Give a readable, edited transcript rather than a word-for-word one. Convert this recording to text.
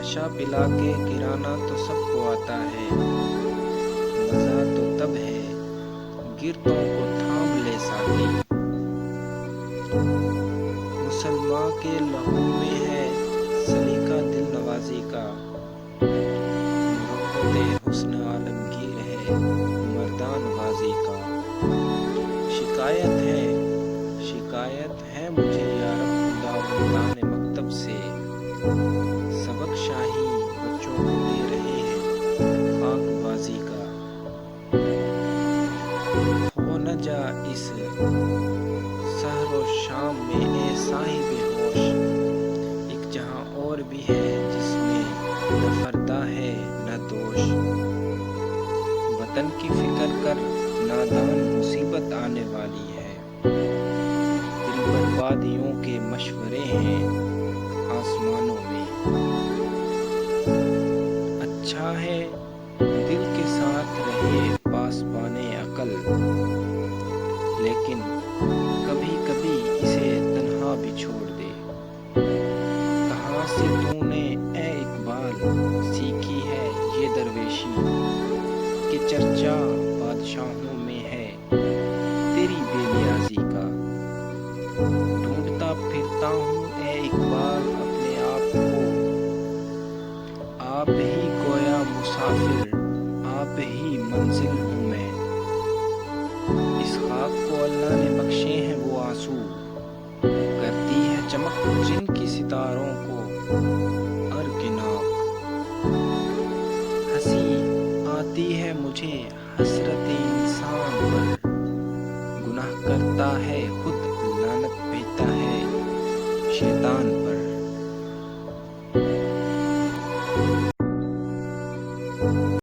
نشہ پلا کے گرانا تو سب کو آتا ہے، مزہ تو تب ہے گرتوں کو تھام لے ساقی۔ مسلماں کے لہو میں ہے سلیقہ دل نوازی کا، محبت حسن عالمگیر ہے مردان غازی کا۔ شکایت ہے مجھے یارب خداوندان مکتب سے، سبق شاہی بچوں کو دے رہے ہیں خاک بازی کا۔ کھو نہ جا اس سحر و شام میں اے صاحب ہوش، ایک جہاں اور بھی ہے جس میں نہ فردا ہے نہ دوش۔ وطن کی فکر کر نادان مصیبت آنے والی ہے، دل بربادیوں کے مشورے ہیں آسمانوں میں۔ اچھا ہے دل کے ساتھ رہے پاسبان عقل، لیکن کبھی کبھی اسے تنہا بھی چھوڑ دے۔ کہاں سے تو نے اے اقبال سیکھی ہے یہ درویشی، کہ چرچا بادشاہوں میں ہے تیری بے نیازی کا۔ ڈھونڈتا پھرتا ہوں اے اقبال اپنے آپ کو، آپ ہی گویا مسافر آپ ہی منزل ہوں میں۔ اس خاک کو اللہ نے بخشے ہیں وہ آنسو، کرتی ہے چمک جن کی ستاروں کو ارکناک۔ ہنسی آتی ہے مجھے حسرت انسان پر، گناہ کرتا ہے خود لعنت بھیجتا ہے شیطان